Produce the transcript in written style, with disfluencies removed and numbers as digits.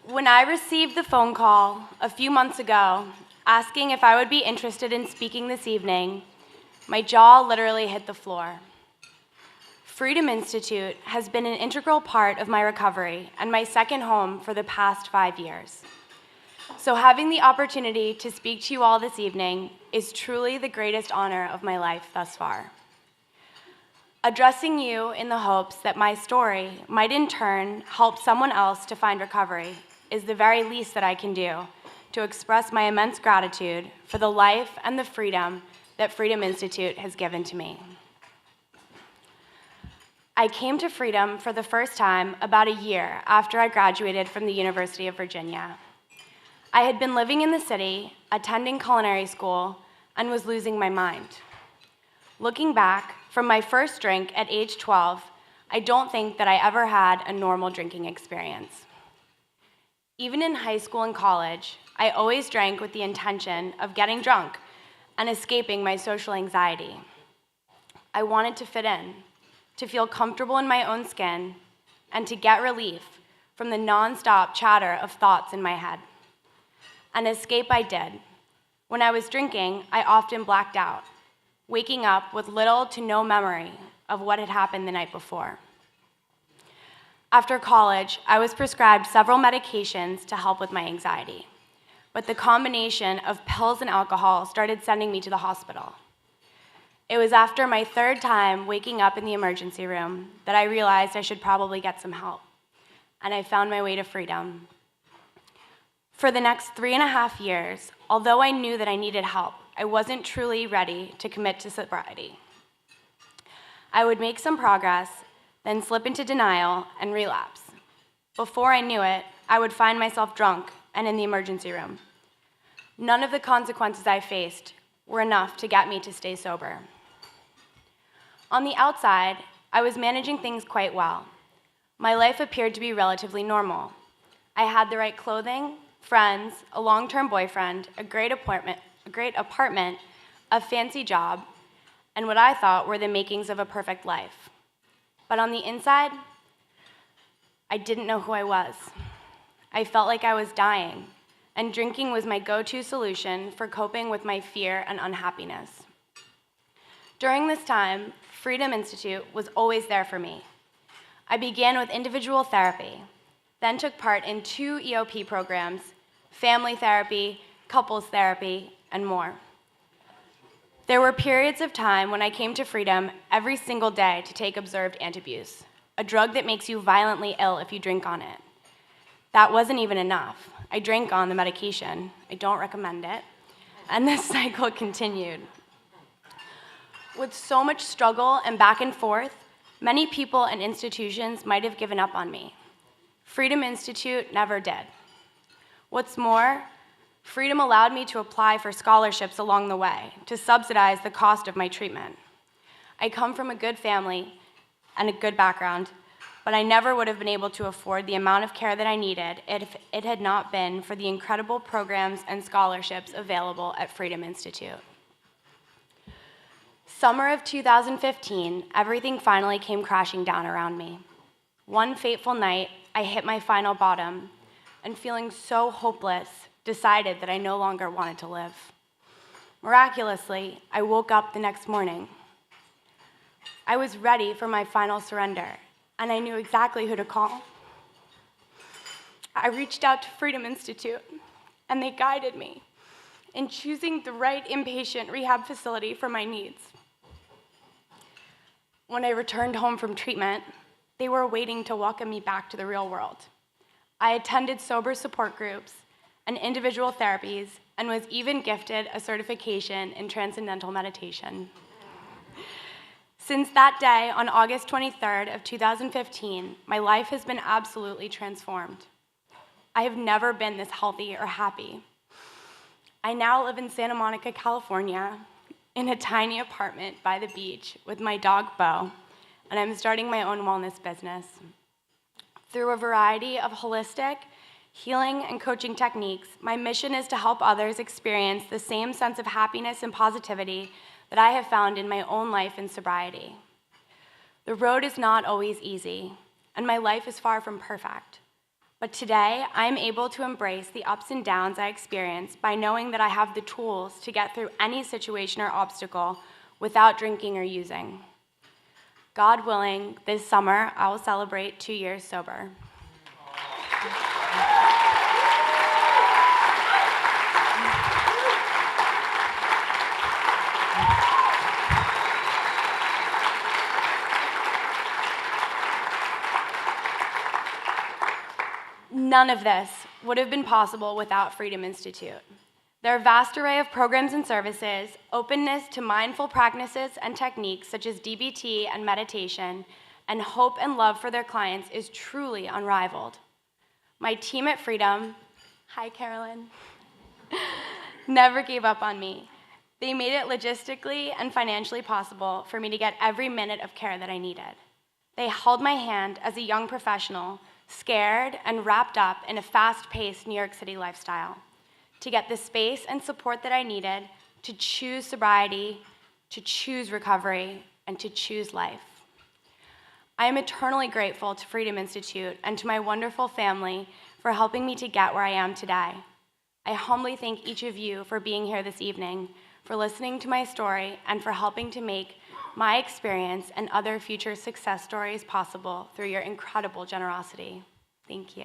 When I received the phone call a few months ago asking if I would be interested in speaking this evening, my jaw literally hit the floor. Freedom Institute has been an integral part of my recovery and my second home for the past 5 years. So having the opportunity to speak to you all this evening is truly the greatest honor of my life thus far. Addressing you in the hopes that my story might in turn help someone else to find recovery is the very least that I can do to express my immense gratitude for the life and the freedom that Freedom Institute has given to me. I came to Freedom for the first time about a year after I graduated from the University of Virginia. I had been living in the city, attending culinary school, and was losing my mind. Looking back, from my first drink at age 12, I don't think that I ever had a normal drinking experience. Even in high school and college, I always drank with the intention of getting drunk and escaping my social anxiety. I wanted to fit in, to feel comfortable in my own skin, and to get relief from the nonstop chatter of thoughts in my head. And escape I did. When I was drinking, I often blacked out, waking up with little to no memory of what had happened the night before. After college, I was prescribed several medications to help with my anxiety, but the combination of pills and alcohol started sending me to the hospital. It was after my third time waking up in the emergency room that I realized I should probably get some help, and I found my way to Freedom. For the next 3.5 years, although I knew that I needed help, I wasn't truly ready to commit to sobriety. I would make some progress, then slip into denial and relapse. Before I knew it, I would find myself drunk and in the emergency room. None of the consequences I faced were enough to get me to stay sober. On the outside, I was managing things quite well. My life appeared to be relatively normal. I had the right clothing, friends, a long-term boyfriend, a great apartment, a fancy job, and what I thought were the makings of a perfect life. But on the inside, I didn't know who I was. I felt like I was dying, and drinking was my go-to solution for coping with my fear and unhappiness. During this time, Freedom Institute was always there for me. I began with individual therapy, then took part in 2 EOP programs, family therapy, couples therapy, and more. There were periods of time when I came to Freedom every single day to take observed antabuse, a drug that makes you violently ill if you drink on it. That wasn't even enough. I drank on the medication. I don't recommend it. And this cycle continued. With so much struggle and back and forth, many people and institutions might have given up on me. Freedom Institute never did. What's more, Freedom allowed me to apply for scholarships along the way to subsidize the cost of my treatment. I come from a good family and a good background, but I never would have been able to afford the amount of care that I needed if it had not been for the incredible programs and scholarships available at Freedom Institute. Summer of 2015, everything finally came crashing down around me. One fateful night, I hit my final bottom, and feeling so hopeless, decided that I no longer wanted to live. Miraculously, I woke up the next morning. I was ready for my final surrender, and I knew exactly who to call. I reached out to Freedom Institute, and they guided me in choosing the right inpatient rehab facility for my needs. When I returned home from treatment, they were waiting to welcome me back to the real world. I attended sober support groups and individual therapies, and was even gifted a certification in transcendental meditation. Since that day, on August 23rd of 2015, my life has been absolutely transformed. I have never been this healthy or happy. I now live in Santa Monica, California, in a tiny apartment by the beach with my dog, Bo, and I'm starting my own wellness business. Through a variety of holistic, healing, and coaching techniques, my mission is to help others experience the same sense of happiness and positivity that I have found in my own life in sobriety. The road is not always easy, and my life is far from perfect, But today, I'm able to embrace the ups and downs I experience by knowing that I have the tools to get through any situation or obstacle without drinking or using. God willing, this summer, I will celebrate 2 years sober. None of this would have been possible without Freedom Institute. Their vast array of programs and services, openness to mindful practices and techniques such as DBT and meditation, and hope and love for their clients is truly unrivaled. My team at Freedom, hi Carolyn, never gave up on me. They made it logistically and financially possible for me to get every minute of care that I needed. They held my hand as a young professional, scared and wrapped up in a fast-paced New York City lifestyle, to get the space and support that I needed to choose sobriety, to choose recovery, and to choose life. I am eternally grateful to Freedom Institute and to my wonderful family for helping me to get where I am today. I humbly thank each of you for being here this evening, for listening to my story, and for helping to make my experience and other future success stories possible through your incredible generosity. Thank you.